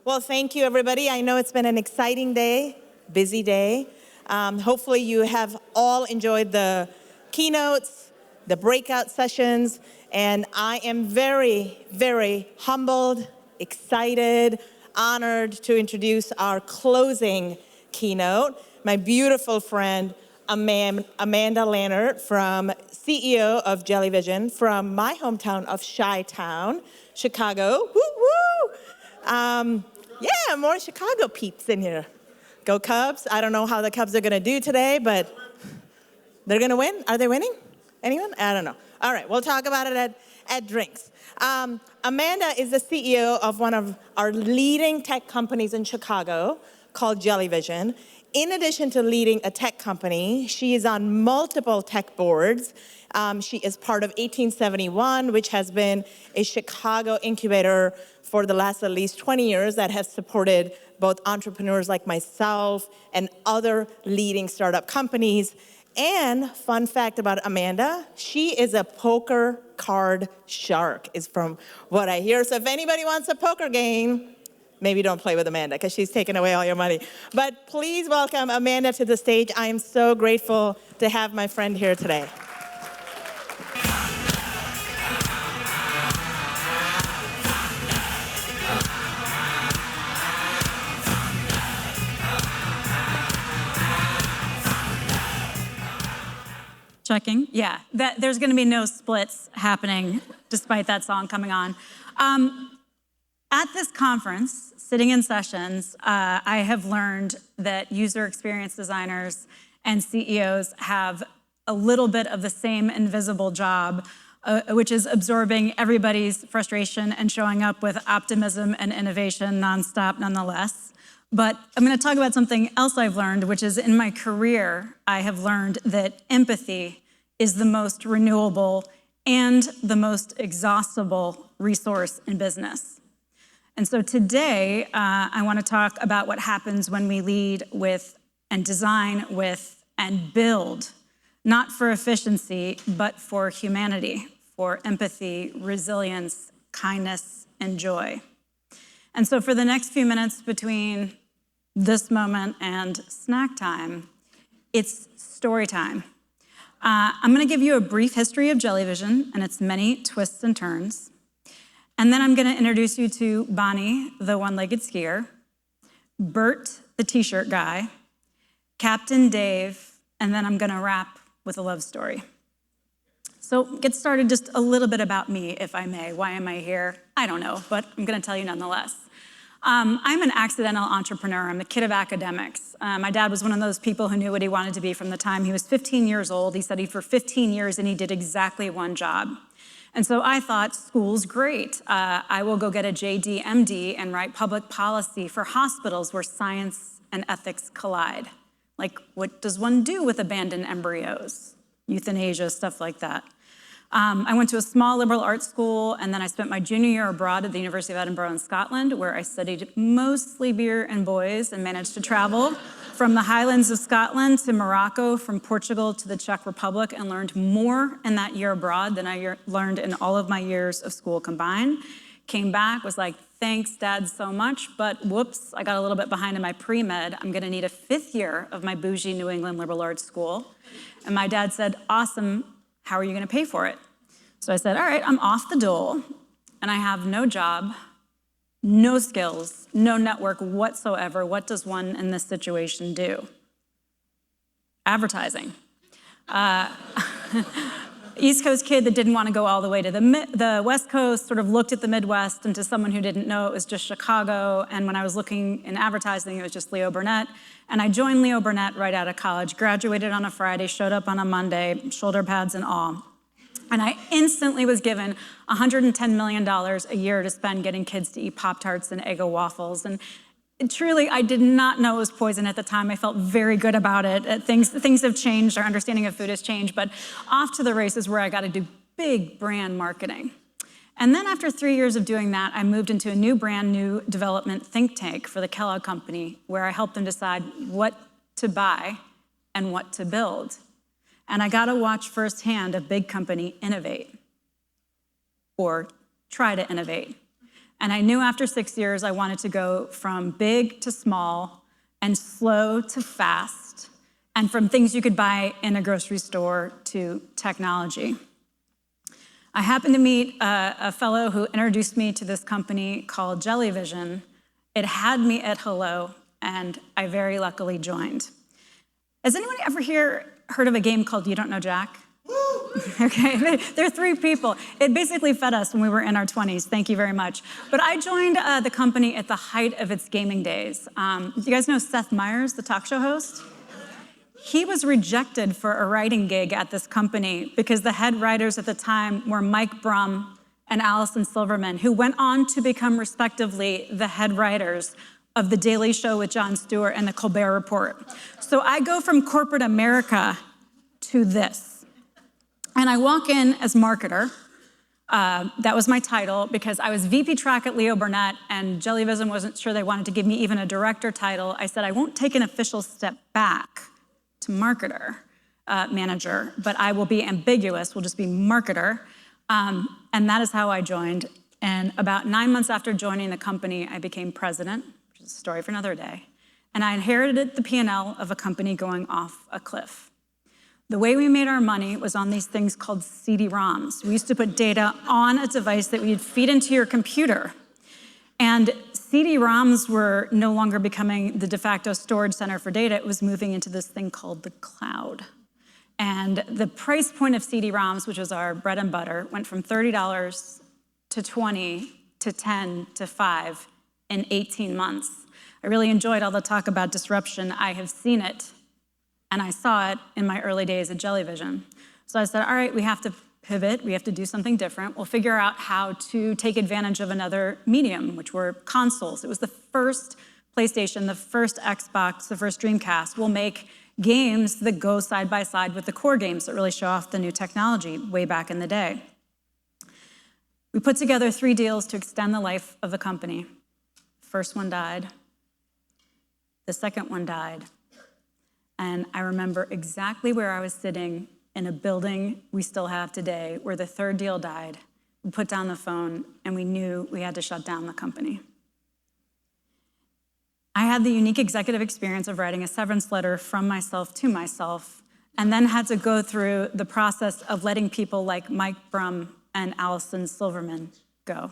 Well, thank you, everybody. I know it's been an exciting day, busy day. Hopefully you have all enjoyed the keynotes, the breakout sessions, and I am very, very humbled, excited, honored to introduce our closing keynote, my beautiful friend, Amanda Lannard, CEO of Jellyvision, from my hometown of Chi-Town, Chicago. Woo woo! Yeah, more Chicago peeps in here. Go Cubs. I don't know how the Cubs are gonna do today, but they're gonna win. Are they winning? Anyone? I don't know. All right, we'll talk about it at drinks. Amanda is the CEO of one of our leading tech companies in Chicago called Jellyvision. In addition to leading a tech company, she is on multiple tech boards. She is part of 1871, which has been a Chicago incubator for the last at least 20 years that has supported both entrepreneurs like myself and other leading startup companies. And fun fact about Amanda, she is a poker card shark, is from what I hear. So if anybody wants a poker game, maybe don't play with Amanda because she's taking away all your money. But please welcome Amanda to the stage. I am so grateful to have my friend here today. Checking, yeah. There's gonna be no splits happening despite that song coming on. At this conference, sitting in sessions, I have learned that user experience designers and CEOs have a little bit of the same invisible job, which is absorbing everybody's frustration and showing up with optimism and innovation nonstop nonetheless. But I'm gonna talk about something else I've learned, which is in my career, I have learned that empathy is the most renewable and the most exhaustible resource in business. And so today, I wanna talk about what happens when we lead with and design with and build, not for efficiency, but for humanity, for empathy, resilience, kindness, and joy. And so for the next few minutes between this moment and snack time, it's story time. I'm gonna give you a brief history of Jellyvision and its many twists and turns. And then I'm gonna introduce you to Bonnie, the one-legged skier, Bert, the t-shirt guy, Captain Dave, and then I'm gonna wrap with a love story. So get started just a little bit about me, if I may. Why am I here? I don't know, but I'm gonna tell you nonetheless. I'm an accidental entrepreneur. I'm the kid of academics. My dad was one of those people who knew what he wanted to be from the time he was 15 years old. He studied for 15 years and he did exactly one job. And so I thought, school's great. I will go get a JD, MD and write public policy for hospitals where science and ethics collide. Like, what does one do with abandoned embryos? Euthanasia, stuff like that. I went to a small liberal arts school, and then I spent my junior year abroad at the University of Edinburgh in Scotland, where I studied mostly beer and boys and managed to travel from the highlands of Scotland to Morocco, from Portugal to the Czech Republic, and learned more in that year abroad than I learned in all of my years of school combined. Came back, was like, thanks, Dad, so much, but whoops, I got a little bit behind in my pre-med. I'm gonna need a 5th year of my bougie New England liberal arts school. And my dad said, awesome, how are you gonna pay for it? So I said, all right, I'm off the dole, and I have no job, no skills, no network whatsoever. What does one in this situation do? Advertising. East Coast kid that didn't want to go all the way to the West Coast, sort of looked at the Midwest, and to someone who didn't know, it was just Chicago. And when I was looking in advertising, it was just Leo Burnett. And I joined Leo Burnett right out of college, graduated on a Friday, showed up on a Monday, shoulder pads and all. And I instantly was given $110 million a year to spend getting kids to eat Pop-Tarts and Eggo waffles. And truly, I did not know it was poison at the time. I felt very good about it. Things have changed, our understanding of food has changed, but off to the races where I got to do big brand marketing. And then after 3 years of doing that, I moved into a brand new development think tank for the Kellogg Company, where I helped them decide what to buy and what to build. And I got to watch firsthand a big company innovate or try to innovate. And I knew after 6 years I wanted to go from big to small and slow to fast, and from things you could buy in a grocery store to technology. I happened to meet a fellow who introduced me to this company called Jellyvision. It had me at hello, and I very luckily joined. Has anyone ever here heard of a game called You Don't Know Jack? Okay, there are 3 people. It basically fed us when we were in our 20s. Thank you very much. But I joined the company at the height of its gaming days. Do you guys know Seth Meyers, the talk show host? He was rejected for a writing gig at this company because the head writers at the time were Mike Brum and Alison Silverman, who went on to become respectively the head writers of The Daily Show with Jon Stewart and The Colbert Report. So I go from corporate America to this. And I walk in as marketer. That was my title because I was VP track at Leo Burnett, and Jellyvision wasn't sure they wanted to give me even a director title. I said, I won't take an official step back to marketer, manager, but I will be ambiguous, will just be marketer. And that is how I joined. And about 9 months after joining the company, I became president, which is a story for another day. And I inherited the P&L of a company going off a cliff. The way we made our money was on these things called CD-ROMs. We used to put data on a device that we'd feed into your computer. And CD-ROMs were no longer becoming the de facto storage center for data. It was moving into this thing called the cloud. And the price point of CD-ROMs, which was our bread and butter, went from $30 to $20 to $10 to $5 in 18 months. I really enjoyed all the talk about disruption. I have seen it, and I saw it in my early days at Jellyvision. So I said, all right, we have to pivot, we have to do something different. We'll figure out how to take advantage of another medium, which were consoles. It was the first PlayStation, the first Xbox, the first Dreamcast. We'll make games that go side by side with the core games that really show off the new technology way back in the day. We put together 3 deals to extend the life of the company. First one died. The second one died. And I remember exactly where I was sitting in a building we still have today, where the 3rd deal died. We put down the phone, and we knew we had to shut down the company. I had the unique executive experience of writing a severance letter from myself to myself, and then had to go through the process of letting people like Mike Brum and Alison Silverman go.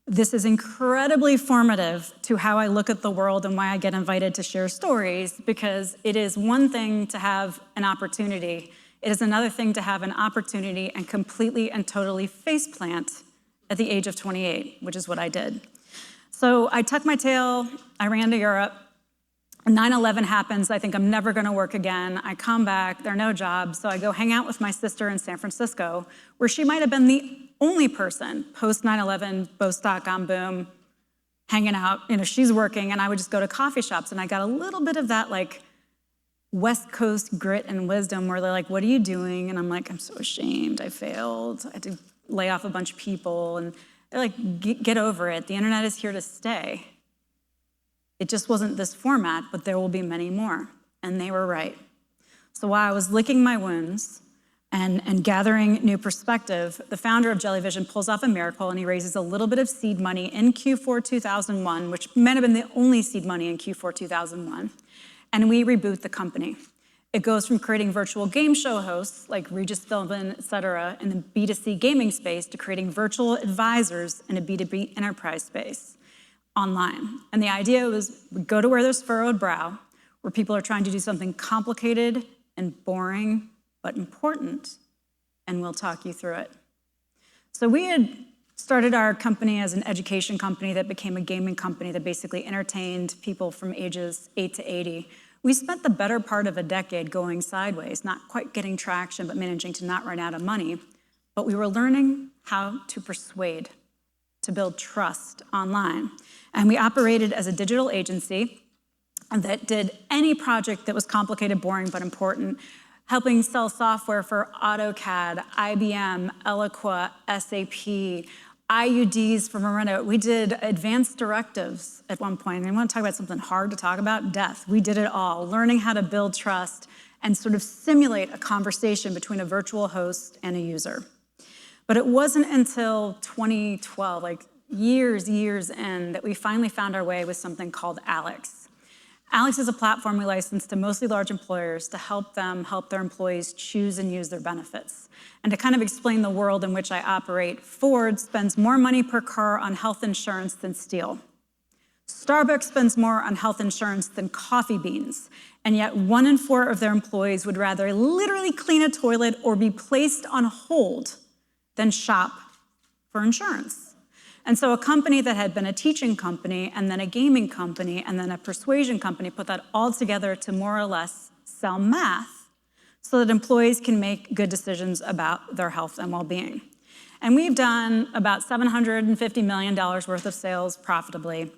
This is incredibly formative to how I look at the world and why I get invited to share stories, because it is one thing to have an opportunity. It is another thing to have an opportunity and completely and totally faceplant at the age of 28, which is what I did. So I tucked my tail, I ran to Europe, 9/11 happens, I think I'm never gonna work again. I come back, there are no jobs, so I go hang out with my sister in San Francisco, where she might have been the only person post 9/11, post.com boom, hanging out, she's working, and I would just go to coffee shops, and I got a little bit of that like West Coast grit and wisdom where they're like, what are you doing? And I'm like, I'm so ashamed, I failed. I had to lay off a bunch of people, and they're like, get over it. The internet is here to stay. It just wasn't this format, but there will be many more. And they were right. So while I was licking my wounds and gathering new perspective, the founder of Jellyvision pulls off a miracle, and he raises a little bit of seed money in Q4 2001, which might have been the only seed money in Q4 2001. And we reboot the company. It goes from creating virtual game show hosts like Regis Philbin, et cetera, in the B2C gaming space to creating virtual advisors in a B2B enterprise space online. And the idea was we go to where there's furrowed brow, where people are trying to do something complicated and boring, but important, and we'll talk you through it. So we had started our company as an education company that became a gaming company that basically entertained people from ages 8 to 80. We spent the better part of a decade going sideways, not quite getting traction, but managing to not run out of money. But we were learning how to persuade, to build trust online. And we operated as a digital agency that did any project that was complicated, boring, but important, helping sell software for AutoCAD, IBM, Eloqua, SAP, IUDs for Moreno. We did advanced directives at one point. And I want to talk about something hard to talk about, death. We did it all, learning how to build trust and sort of simulate a conversation between a virtual host and a user. But it wasn't until 2012, like years in that we finally found our way with something called Alex. Alex is a platform we license to mostly large employers to help them help their employees choose and use their benefits. And to kind of explain the world in which I operate, Ford spends more money per car on health insurance than steel. Starbucks spends more on health insurance than coffee beans, and yet 1 in 4 of their employees would rather literally clean a toilet or be placed on hold than shop for insurance. And so a company that had been a teaching company and then a gaming company and then a persuasion company put that all together to more or less sell math so that employees can make good decisions about their health and well-being. And we've done about $750 million worth of sales profitably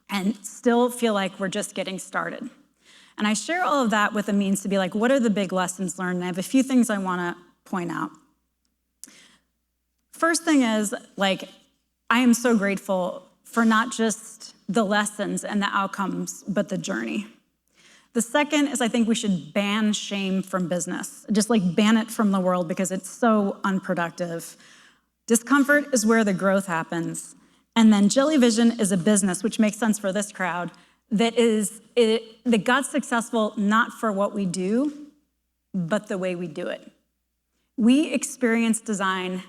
and still feel like we're just getting started. And I share all of that with a means to be like, what are the big lessons learned? And I have a few things I want to point out. First thing is, like, I am so grateful for not just the lessons and the outcomes, but the journey. The second is I think we should ban shame from business, just like ban it from the world because it's so unproductive. Discomfort is where the growth happens. And then Jellyvision is a business, which makes sense for this crowd, that got successful not for what we do, but the way we do it. We experience design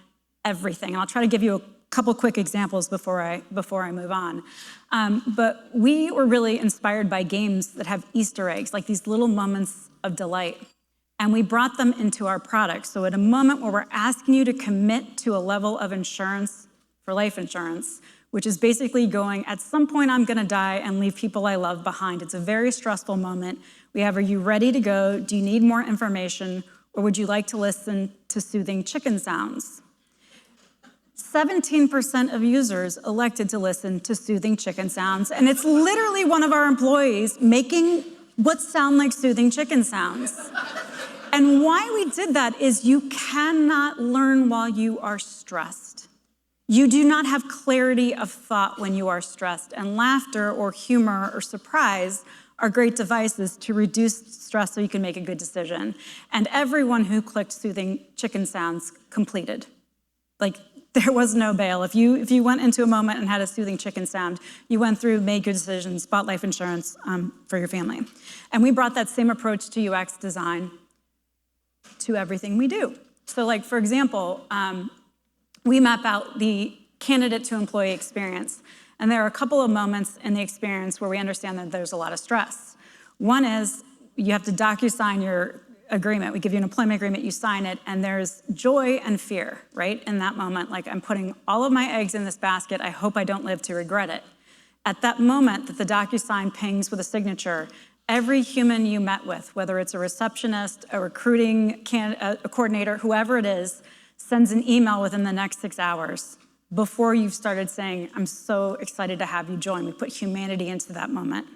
everything. And I'll try to give you a couple quick examples before I move on. But we were really inspired by games that have Easter eggs, like these little moments of delight. And we brought them into our product. So at a moment where we're asking you to commit to a level of insurance for life insurance, which is basically going, at some point I'm gonna die and leave people I love behind. It's a very stressful moment. We have, are you ready to go? Do you need more information? Or would you like to listen to soothing chicken sounds? 17% of users elected to listen to soothing chicken sounds, and it's literally one of our employees making what sound like soothing chicken sounds. And why we did that is you cannot learn while you are stressed. You do not have clarity of thought when you are stressed, and laughter or humor or surprise are great devices to reduce stress so you can make a good decision. And everyone who clicked soothing chicken sounds completed. Like, there was no bail. If you went into a moment and had a soothing chicken sound, you went through, made good decisions, bought life insurance for your family. And we brought that same approach to UX design to everything we do. So like, for example, we map out the candidate to employee experience. And there are a couple of moments in the experience where we understand that there's a lot of stress. One is you have to DocuSign your agreement. We give you an employment agreement, you sign it, and there's joy and fear, right? In that moment, like, I'm putting all of my eggs in this basket. I hope I don't live to regret it. At that moment that the DocuSign pings with a signature, every human you met with, whether it's a receptionist, a recruiting a coordinator, whoever it is, sends an email within the next 6 hours before you've started saying, I'm so excited to have you join. We put humanity into that moment.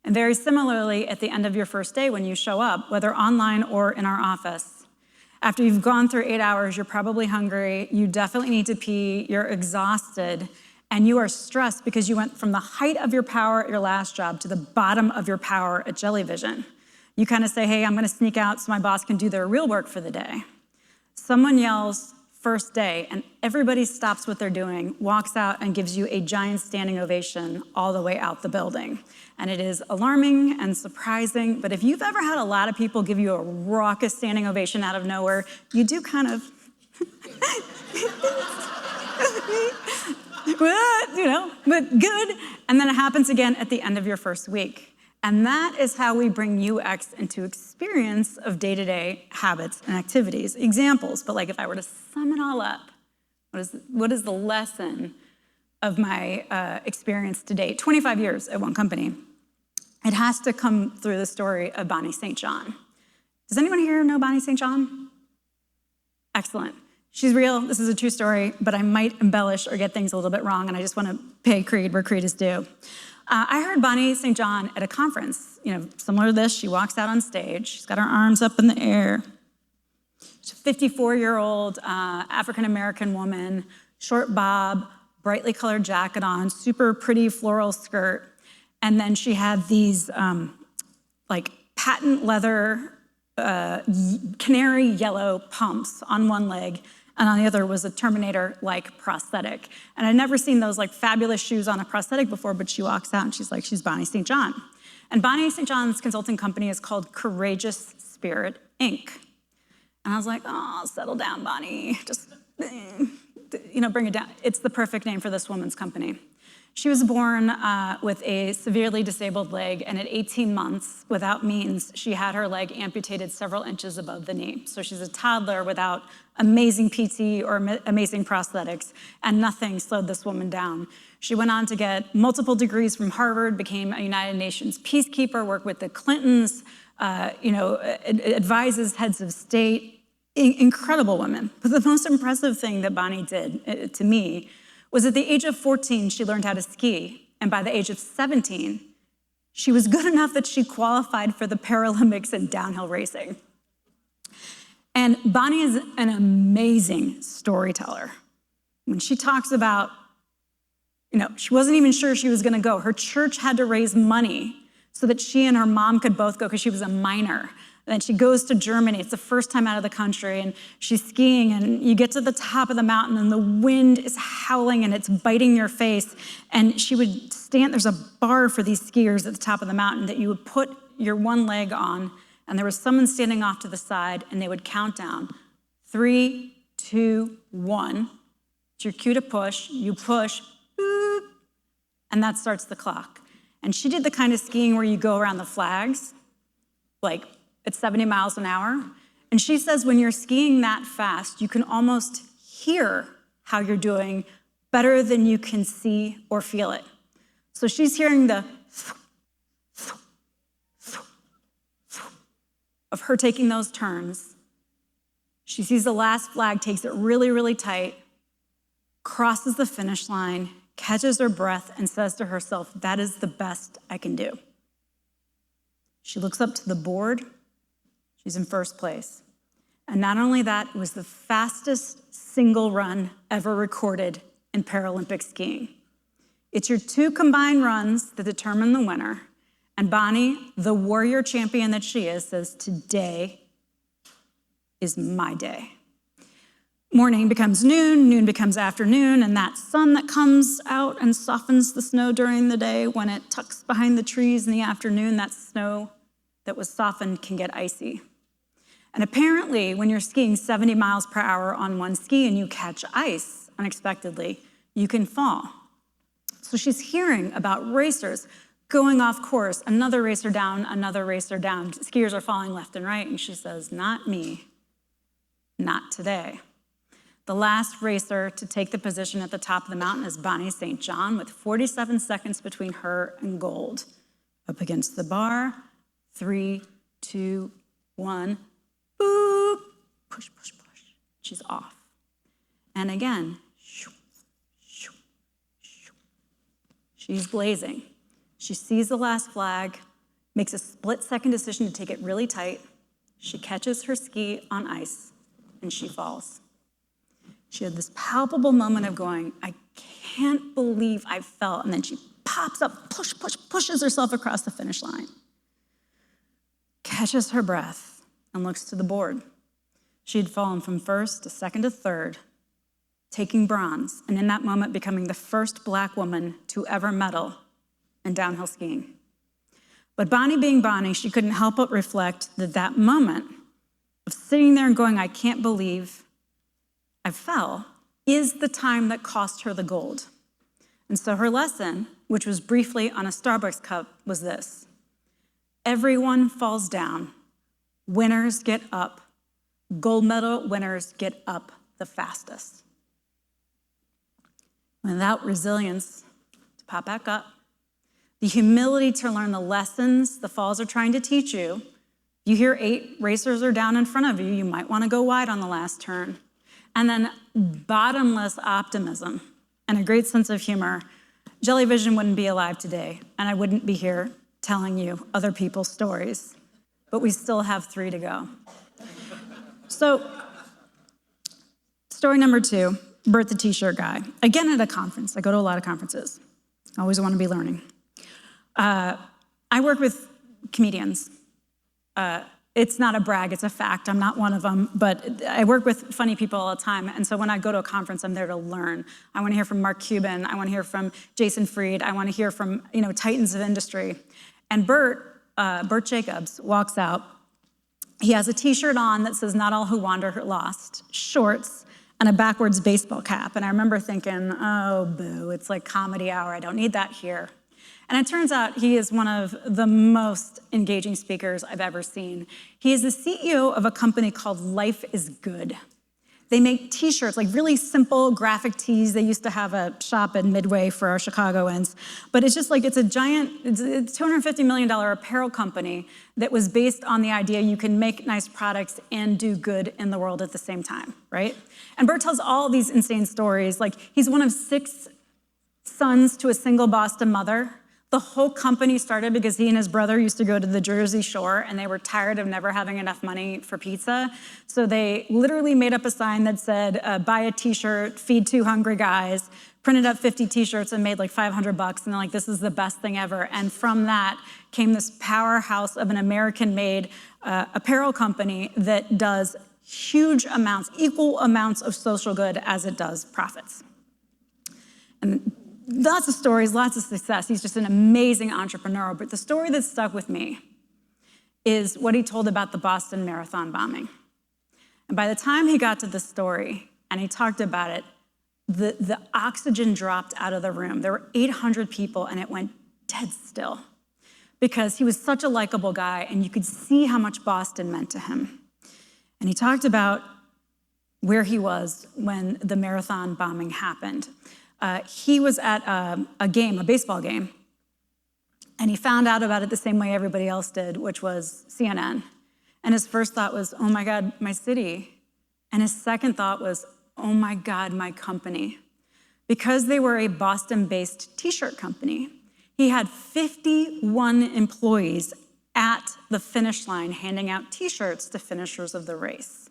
And very similarly, at the end of your first day when you show up, whether online or in our office, after you've gone through 8 hours, you're probably hungry, you definitely need to pee, you're exhausted, and you are stressed because you went from the height of your power at your last job to the bottom of your power at Jellyvision. You kind of say, hey, I'm gonna sneak out so my boss can do their real work for the day. Someone yells, first day, and everybody stops what they're doing, walks out and gives you a giant standing ovation all the way out the building. And it is alarming and surprising, but if you've ever had a lot of people give you a raucous standing ovation out of nowhere, you do kind of, but good. And then it happens again at the end of your first week. And that is how we bring UX into experience of day-to-day habits and activities. Examples, but like if I were to sum it all up, what is the lesson of my experience to date? 25 years at one company. It has to come through the story of Bonnie St. John. Does anyone here know Bonnie St. John? Excellent. She's real, this is a true story, but I might embellish or get things a little bit wrong, and I just want to pay creed where creed is due. I heard Bonnie St. John at a conference, similar to this. She walks out on stage. She's got her arms up in the air. She's a 54-year-old African-American woman, short bob, brightly colored jacket on, super pretty floral skirt. And then she had these patent leather canary yellow pumps on one leg and on the other was a Terminator-like prosthetic. And I'd never seen those like fabulous shoes on a prosthetic before, but she walks out and she's like, she's Bonnie St. John. And Bonnie St. John's consulting company is called Courageous Spirit, Inc. And I was like, oh, settle down, Bonnie. Just, bring it down. It's the perfect name for this woman's company. She was born with a severely disabled leg, and at 18 months, without means, she had her leg amputated several inches above the knee. So she's a toddler without amazing PT or amazing prosthetics, and nothing slowed this woman down. She went on to get multiple degrees from Harvard, became a United Nations peacekeeper, worked with the Clintons, advises heads of state, incredible woman. But the most impressive thing that Bonnie did, to me, was at the age of 14, she learned how to ski. And by the age of 17, she was good enough that she qualified for the Paralympics in downhill racing. And Bonnie is an amazing storyteller. When she talks about, she wasn't even sure she was gonna go. Her church had to raise money so that she and her mom could both go because she was a minor. And then she goes to Germany. It's the first time out of the country, and she's skiing, and you get to the top of the mountain, and the wind is howling, and it's biting your face. And she would stand, there's a bar for these skiers at the top of the mountain that you would put your one leg on, and there was someone standing off to the side, and they would count down. 3, 2, 1. It's your cue to push. You push, boop, and that starts the clock. And she did the kind of skiing where you go around the flags, like at 70 miles an hour. And she says when you're skiing that fast, you can almost hear how you're doing better than you can see or feel it. So she's hearing the of her taking those turns. She sees the last flag, takes it really, really tight, crosses the finish line, catches her breath, and says to herself, that is the best I can do. She looks up to the board. She's in first place. And not only that, it was the fastest single run ever recorded in Paralympic skiing. It's your two combined runs that determine the winner. And Bonnie, the warrior champion that she is, says, today is my day. Morning becomes noon, noon becomes afternoon, and that sun that comes out and softens the snow during the day, when it tucks behind the trees in the afternoon, that snow that was softened can get icy. And apparently, when you're skiing 70 miles per hour on one ski and you catch ice unexpectedly, you can fall. So she's hearing about racers going off course, another racer down, skiers are falling left and right, and she says, not me, not today. The last racer to take the position at the top of the mountain is Bonnie St. John, with 47 seconds between her and gold. Up against the bar, 3, 2, 1, boop, push, push, push. She's off. And again, shoo, shoo, shoo. She's blazing. She sees the last flag, makes a split-second decision to take it really tight. She catches her ski on ice, and she falls. She had this palpable moment of going, I can't believe I fell. And then she pops up, pushes herself across the finish line, catches her breath, and looks to the board. She had fallen from first to second to third, taking bronze, and in that moment becoming the first Black woman to ever medal in downhill skiing. But Bonnie being Bonnie, she couldn't help but reflect that that moment of sitting there and going, I can't believe I fell, is the time that cost her the gold. And so her lesson, which was briefly on a Starbucks cup, was this: everyone falls down, winners get up, gold medal winners get up the fastest. Without resilience to pop back up, the humility to learn the lessons the falls are trying to teach you. You hear 8 racers are down in front of you, you might want to go wide on the last turn. And then bottomless optimism and a great sense of humor. Jellyvision wouldn't be alive today, and I wouldn't be here telling you other people's stories, but we still have 3 to go. So, story number 2, Bert the t-shirt guy. Again at a conference. I go to a lot of conferences. I always want to be learning. I work with comedians. It's not a brag, it's a fact. I'm not one of them, but I work with funny people all the time. And so when I go to a conference, I'm there to learn. I want to hear from Mark Cuban. I want to hear from Jason Fried. I want to hear from, titans of industry. And Bert Jacobs walks out. He has a t-shirt on that says, "Not all who wander are lost," shorts, and a backwards baseball cap. And I remember thinking, oh, boo, it's like comedy hour. I don't need that here. And it turns out he is one of the most engaging speakers I've ever seen. He is the CEO of a company called Life is Good. They make t-shirts, like really simple graphic tees. They used to have a shop in Midway for our Chicagoans. But it's just like, it's a $250 million apparel company that was based on the idea you can make nice products and do good in the world at the same time, right? And Bert tells all these insane stories. Like, he's one of 6 sons to a single Boston mother. The whole company started because he and his brother used to go to the Jersey Shore and they were tired of never having enough money for pizza. So they literally made up a sign that said, buy a t-shirt, feed 2 hungry guys, printed up 50 t-shirts and made like $500. And they're like, this is the best thing ever. And from that came this powerhouse of an American-made apparel company that does huge amounts, equal amounts of social good as it does profits. And lots of stories, lots of success. He's just an amazing entrepreneur. But the story that stuck with me is what he told about the Boston Marathon bombing. And by the time he got to the story and he talked about it, the oxygen dropped out of the room. There were 800 people and it went dead still because he was such a likable guy and you could see how much Boston meant to him. And he talked about where he was when the marathon bombing happened. He was at a game, a baseball game, and he found out about it the same way everybody else did, which was CNN. And his first thought was, oh my God, my city. And his second thought was, oh my God, my company. Because they were a Boston-based t-shirt company, he had 51 employees at the finish line handing out t-shirts to finishers of the race.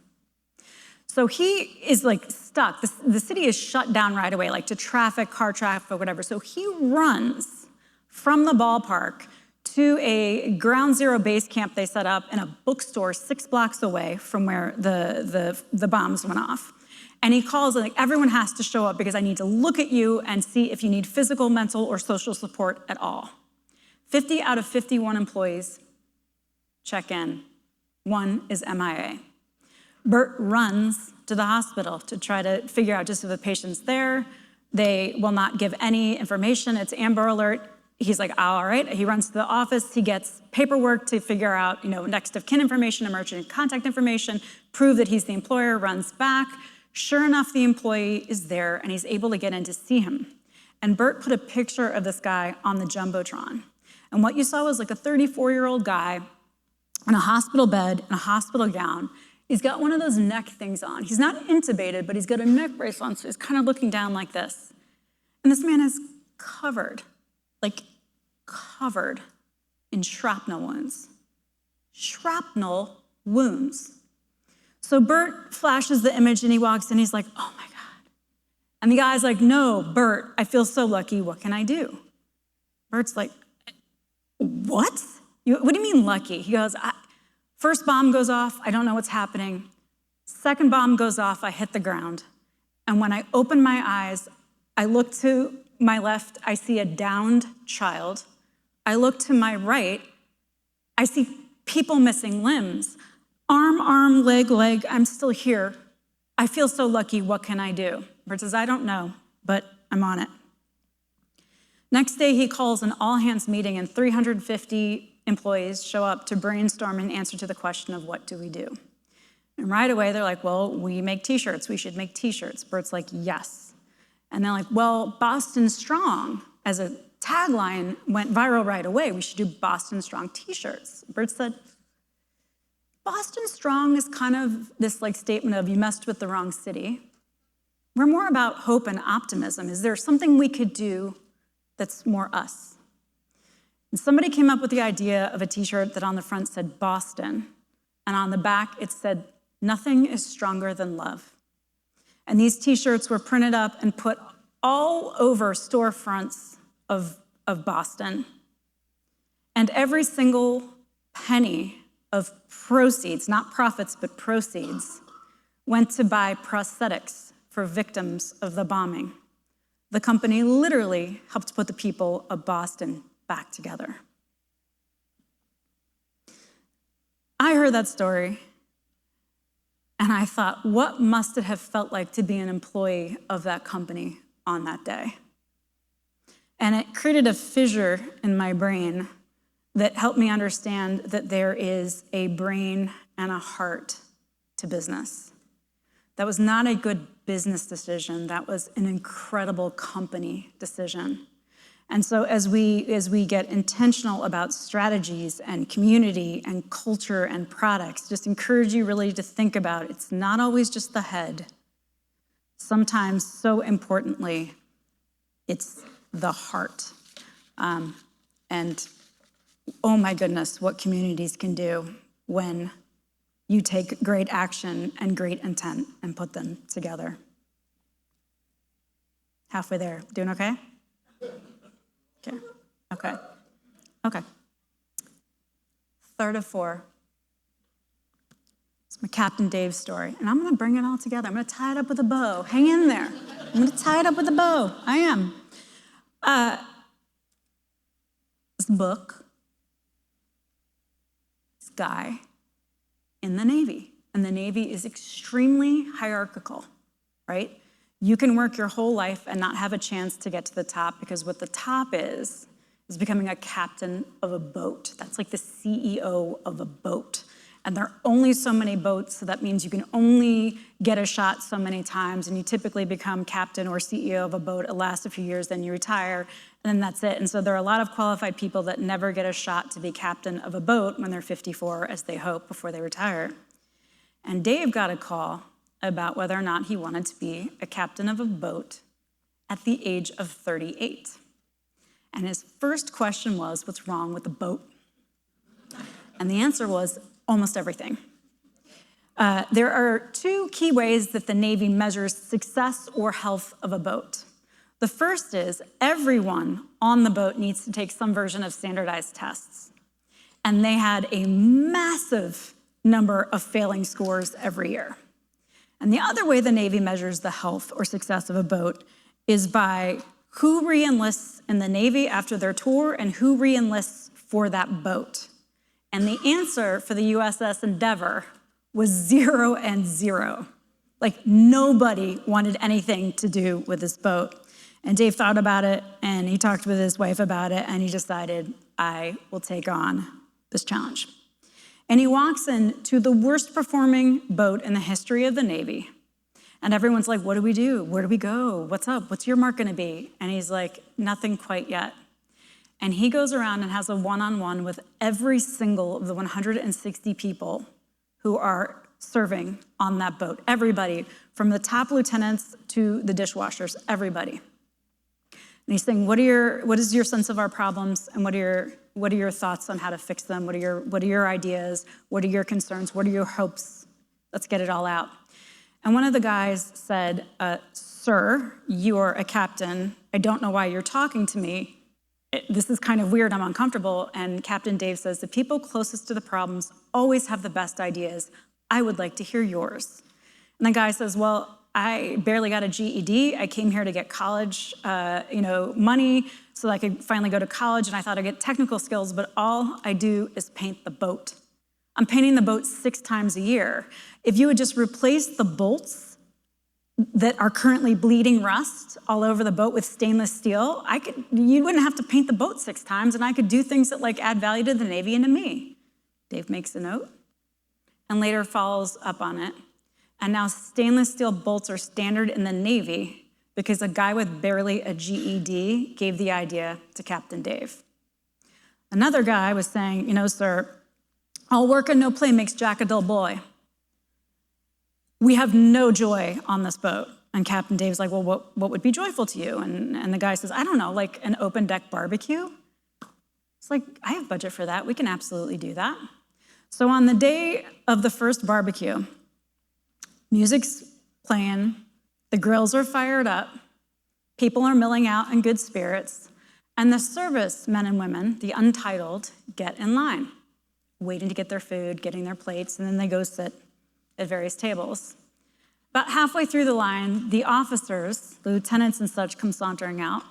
So he is like stuck. The city is shut down right away, like to traffic, car traffic, whatever. So he runs from the ballpark to a ground zero base camp they set up in a bookstore 6 blocks away from where the bombs went off. And he calls, like, everyone has to show up because I need to look at you and see if you need physical, mental, or social support at all. 50 out of 51 employees check in. 1 is MIA. Bert runs to the hospital to try to figure out just if the patient's there. They will not give any information. It's Amber Alert. He's like, all right. He runs to the office. He gets paperwork to figure out, next of kin information, emergent contact information, prove that he's the employer, runs back. Sure enough, the employee is there and he's able to get in to see him. And Bert put a picture of this guy on the Jumbotron. And what you saw was like a 34-year-old guy in a hospital bed, in a hospital gown. He's got one of those neck things on. He's not intubated, but he's got a neck brace on, so he's kind of looking down like this. And this man is covered in shrapnel wounds. Shrapnel wounds. So Bert flashes the image and he walks in, he's like, oh my God. And the guy's like, no, Bert, I feel so lucky, what can I do? Bert's like, what? What do you mean lucky? He goes, first bomb goes off, I don't know what's happening. Second bomb goes off, I hit the ground. And when I open my eyes, I look to my left, I see a downed child. I look to my right, I see people missing limbs. Arm, leg, I'm still here. I feel so lucky, what can I do? Bert says, I don't know, but I'm on it. Next day, he calls an all-hands meeting and 350 employees show up to brainstorm an answer to the question of what do we do? And right away, they're like, well, we make t-shirts. We should make t-shirts. Bert's like, yes. And they're like, well, Boston Strong as a tagline went viral right away. We should do Boston Strong t-shirts. Bert said, Boston Strong is kind of this like statement of you messed with the wrong city. We're more about hope and optimism. Is there something we could do that's more us? And somebody came up with the idea of a t-shirt that on the front said Boston, and on the back it said, nothing is stronger than love. And these t-shirts were printed up and put all over storefronts of Boston. And every single penny of proceeds, not profits, but proceeds, went to buy prosthetics for victims of the bombing. The company literally helped put the people of Boston back together. I heard that story, and I thought, what must it have felt like to be an employee of that company on that day? And it created a fissure in my brain that helped me understand that there is a brain and a heart to business. That was not a good business decision. That was an incredible company decision. And so as we get intentional about strategies and community and culture and products, just encourage you really to think about it's not always just the head. Sometimes, so importantly, it's the heart. And oh my goodness, what communities can do when you take great action and great intent and put them together. Halfway there, doing okay? Okay. Third of four. It's my Captain Dave story. And I'm gonna bring it all together. I'm gonna tie it up with a bow. Hang in there. I'm gonna tie it up with a bow. I am. This book, this guy in the Navy. And the Navy is extremely hierarchical, right? You can work your whole life and not have a chance to get to the top because what the top is becoming a captain of a boat. That's like the CEO of a boat. And there are only so many boats, so that means you can only get a shot so many times, and you typically become captain or CEO of a boat. It lasts a few years, then you retire, and then that's it. And so there are a lot of qualified people that never get a shot to be captain of a boat when they're 54, as they hope, before they retire. And Dave got a call about whether or not he wanted to be a captain of a boat at the age of 38. And his first question was, what's wrong with the boat? And the answer was, almost everything. There are two key ways that the Navy measures success or health of a boat. The first is everyone on the boat needs to take some version of standardized tests. And they had a massive number of failing scores every year. And the other way the Navy measures the health or success of a boat is by who re-enlists in the Navy after their tour and who re-enlists for that boat. And the answer for the USS Endeavor was 0 and 0. Like nobody wanted anything to do with this boat. And Dave thought about it and he talked with his wife about it and he decided, I will take on this challenge. And he walks into the worst performing boat in the history of the Navy. And everyone's like, what do we do? Where do we go? What's up? What's your mark gonna be? And he's like, nothing quite yet. And he goes around and has a one-on-one with every single of the 160 people who are serving on that boat. Everybody, from the top lieutenants to the dishwashers, everybody. And he's saying, what is your sense of our problems, and what are your thoughts on how to fix them? What are your ideas? What are your concerns? What are your hopes? Let's get it all out. And one of the guys said, sir, you are a captain. I don't know why you're talking to me. This is kind of weird, I'm uncomfortable. And Captain Dave says, the people closest to the problems always have the best ideas. I would like to hear yours. And the guy says, well, I barely got a GED. I came here to get college money so that I could finally go to college, and I thought I'd get technical skills, but all I do is paint the boat. I'm painting the boat 6 times a year. If you would just replace the bolts that are currently bleeding rust all over the boat with stainless steel, you wouldn't have to paint the boat 6 times, and I could do things that add value to the Navy and to me. Dave makes a note and later follows up on it. And now stainless steel bolts are standard in the Navy because a guy with barely a GED gave the idea to Captain Dave. Another guy was saying, sir, all work and no play makes Jack a dull boy. We have no joy on this boat. And Captain Dave's like, well, what would be joyful to you? And the guy says, I don't know, like an open deck barbecue? It's like, I have budget for that. We can absolutely do that. So on the day of the first barbecue, music's playing, the grills are fired up, people are milling out in good spirits, and the service men and women, the untitled, get in line. waiting to get their food, getting their plates, and then they go sit at various tables. About halfway through the line, the officers, the lieutenants and such, come sauntering out.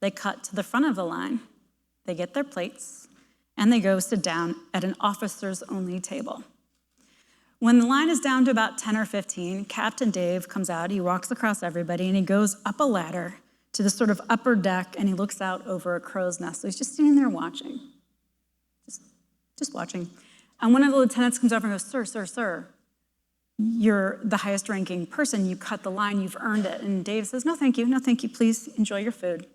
They cut to the front of the line. They get their plates, and they go sit down at an officers-only table. When the line is down to about 10 or 15, Captain Dave comes out, he walks across everybody, and he goes up a ladder to the sort of upper deck, and he looks out over a crow's nest. So he's just sitting there watching, just watching. And one of the lieutenants comes over and goes, sir, you're the highest ranking person, you cut the line, you've earned it. And Dave says, no, thank you, please enjoy your food.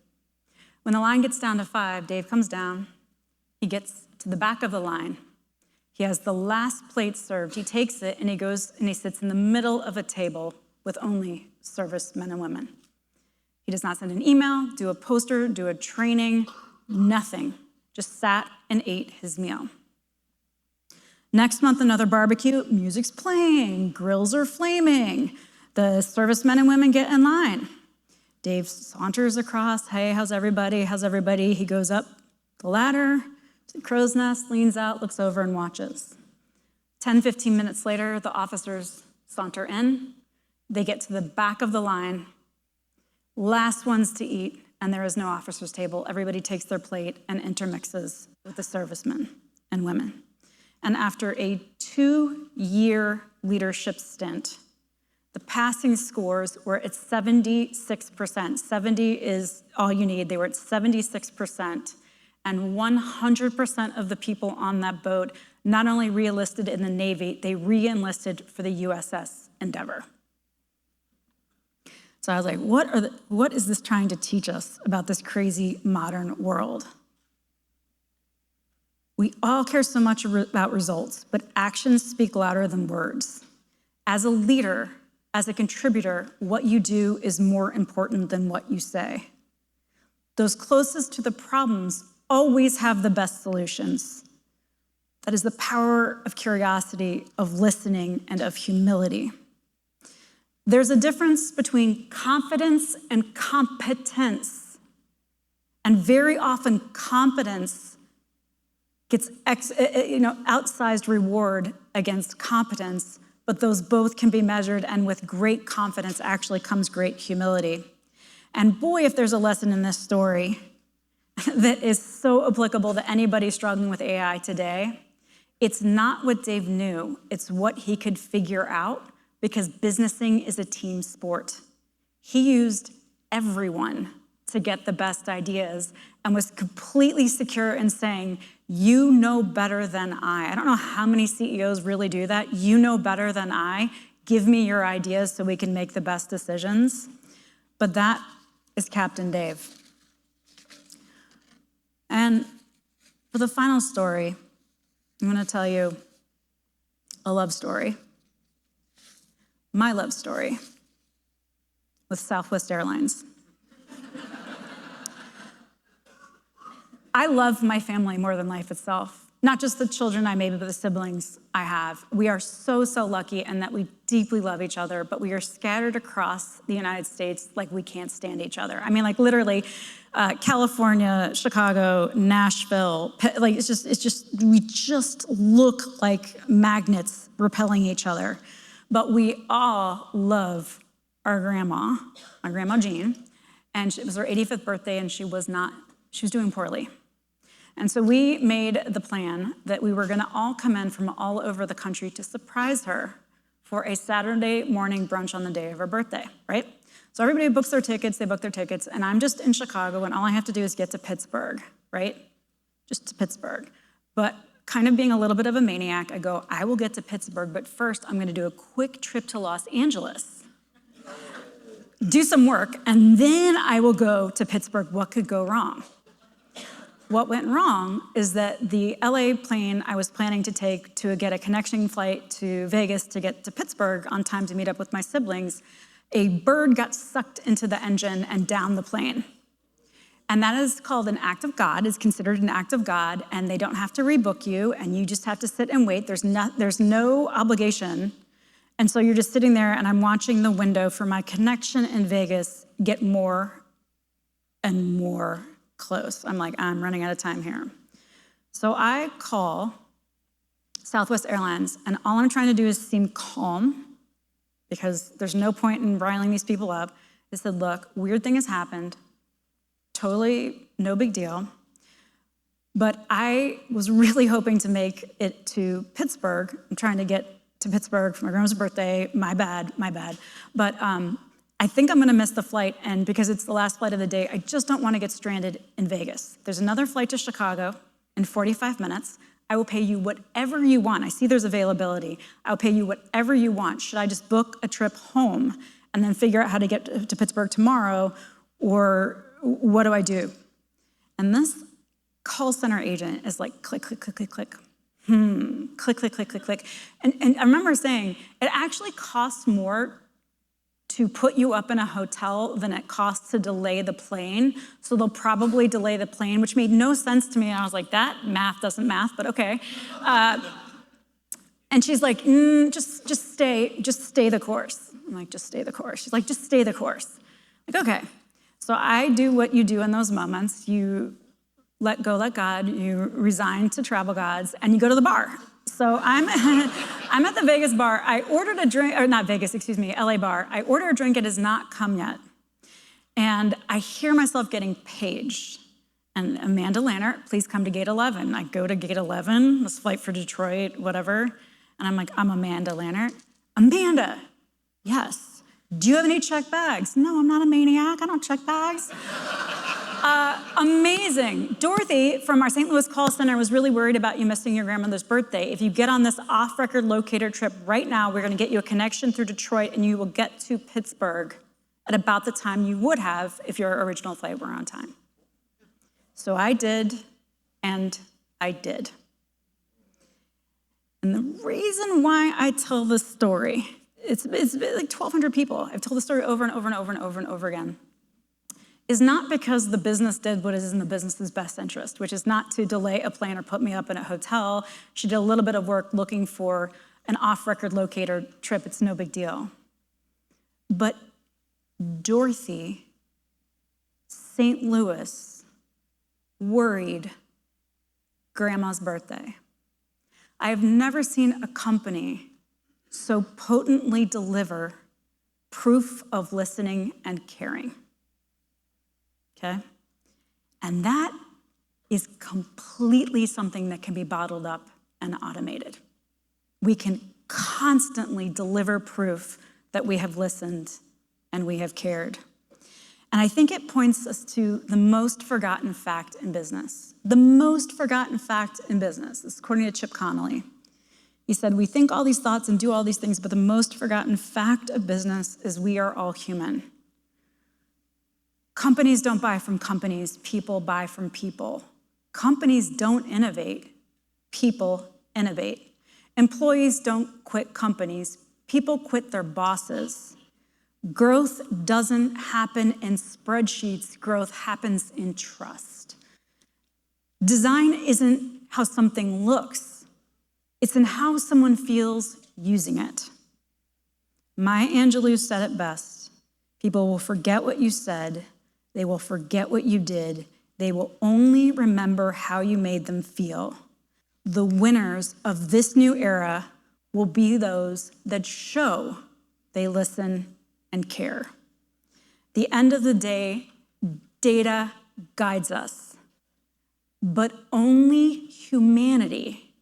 When the line gets down to 5, Dave comes down, he gets to the back of the line. He has the last plate served. He takes it and he goes and he sits in the middle of a table with only servicemen and women. He does not send an email, do a poster, do a training, nothing. Just sat and ate his meal. Next month, another barbecue, music's playing, grills are flaming. The servicemen and women get in line. Dave saunters across, hey, how's everybody? He goes up the ladder, to the crow's nest, leans out, looks over and watches. 10, 15 minutes later, the officers saunter in. They get to the back of the line, last ones to eat, and there is no officer's table. Everybody takes their plate and intermixes with the servicemen and women. And after a 2-year leadership stint, the passing scores were at 76%. 70 is all you need. They were at 76%. And 100% of the people on that boat not only re-enlisted in the Navy, they re-enlisted for the USS Endeavor. So I was like, what is this trying to teach us about this crazy modern world? We all care so much about results, but actions speak louder than words. As a leader, as a contributor, what you do is more important than what you say. Those closest to the problems always have the best solutions. That is the power of curiosity, of listening, and of humility. There's a difference between confidence and competence. And very often, competence gets outsized reward against competence, but those both can be measured, and with great confidence actually comes great humility. And boy, if there's a lesson in this story that is so applicable to anybody struggling with AI today, it's not what Dave knew, it's what he could figure out, because businessing is a team sport. He used everyone to get the best ideas and was completely secure in saying, you know better than I. I don't know how many CEOs really do that. You know better than I. Give me your ideas so we can make the best decisions. But that is Captain Dave. And for the final story, I'm going to tell you a love story. My love story with Southwest Airlines. I love my family more than life itself. Not just the children I made, but the siblings I have. We are so, so lucky in that we deeply love each other, but we are scattered across the United States like we can't stand each other. I mean, like literally, California, Chicago, Nashville, we just look like magnets repelling each other. But we all love our grandma, my Grandma Jean, and it was her 85th birthday, and she was doing poorly. And so we made the plan that we were gonna all come in from all over the country to surprise her for a Saturday morning brunch on the day of her birthday, right? So everybody books their tickets, they book their tickets, and I'm just in Chicago, and all I have to do is get to Pittsburgh, right? Just to Pittsburgh. But kind of being a little bit of a maniac, I go, I will get to Pittsburgh, but first I'm gonna do a quick trip to Los Angeles, do some work, and then I will go to Pittsburgh. What could go wrong? What went wrong is that the LA plane I was planning to take to get a connecting flight to Vegas to get to Pittsburgh on time to meet up with my siblings, a bird got sucked into the engine and down the plane. And that is called an act of God, is considered an act of God, and they don't have to rebook you, and you just have to sit and wait. There's no obligation. And so you're just sitting there, and I'm watching the window for my connection in Vegas get more and more close. I'm like, I'm running out of time here. So I call Southwest Airlines, and all I'm trying to do is seem calm because there's no point in riling these people up. I said, look, weird thing has happened, totally no big deal, but I was really hoping to make it to Pittsburgh. I'm trying to get to Pittsburgh for my grandma's birthday, my bad. But I think I'm gonna miss the flight, and because it's the last flight of the day, I just don't wanna get stranded in Vegas. There's another flight to Chicago in 45 minutes. I will pay you whatever you want. I see there's availability. I'll pay you whatever you want. Should I just book a trip home and then figure out how to get to Pittsburgh tomorrow, or what do I do? And this call center agent is like, click, click, click, click, click. Click, click, click, click, click. And I remember saying, it actually costs more to put you up in a hotel than it costs to delay the plane. So they'll probably delay the plane, which made no sense to me. And I was like, that math doesn't math, but okay. And she's like, just stay the course. I'm like, just stay the course. She's like, just stay the course. I'm like, okay. So I do what you do in those moments. You let go, let God, you resign to travel gods, and you go to the bar. So I'm at the Vegas bar. I ordered a drink, or not Vegas, excuse me, LA bar. I order a drink, it has not come yet. And I hear myself getting paged. And Amanda Lannert, please come to gate 11. I go to gate 11, this flight for Detroit, whatever. And I'm like, I'm Amanda Lannert. Amanda, yes. Do you have any checked bags? No, I'm not a maniac, I don't check bags. Amazing. Dorothy from our St. Louis call center was really worried about you missing your grandmother's birthday. If you get on this off-record locator trip right now, we're gonna get you a connection through Detroit and you will get to Pittsburgh at about the time you would have if your original flight were on time. So I did, and I did. And the reason why I tell this story, it's like 1,200 people. I've told the story over and over and over and over and over again, is not because the business did what is in the business's best interest, which is not to delay a plane or put me up in a hotel. She did a little bit of work looking for an off-record locator trip. It's no big deal. But Dorothy, St. Louis, worried grandma's birthday. I have never seen a company so potently deliver proof of listening and caring. Okay? And that is completely something that can be bottled up and automated. We can constantly deliver proof that we have listened and we have cared. And I think it points us to the most forgotten fact in business. The most forgotten fact in business, this is according to Chip Connolly. He said, we think all these thoughts and do all these things, but the most forgotten fact of business is we are all human. Companies don't buy from companies, people buy from people. Companies don't innovate, people innovate. Employees don't quit companies, people quit their bosses. Growth doesn't happen in spreadsheets, growth happens in trust. Design isn't how something looks, it's in how someone feels using it. Maya Angelou said it best, people will forget what you said, they will forget what you did, they will only remember how you made them feel. The winners of this new era will be those that show they listen and care. The end of the day, data guides us, but only humanity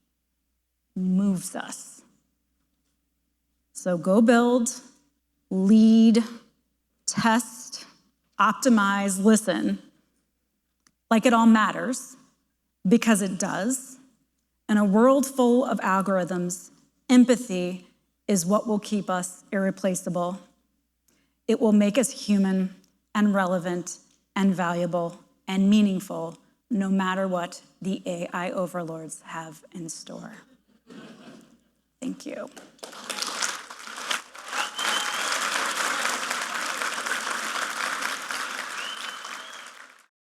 moves us. So go build, lead, test, optimize, listen, like it all matters, because it does. In a world full of algorithms, empathy is what will keep us irreplaceable. It will make us human and relevant and valuable and meaningful, no matter what the AI overlords have in store. Thank you.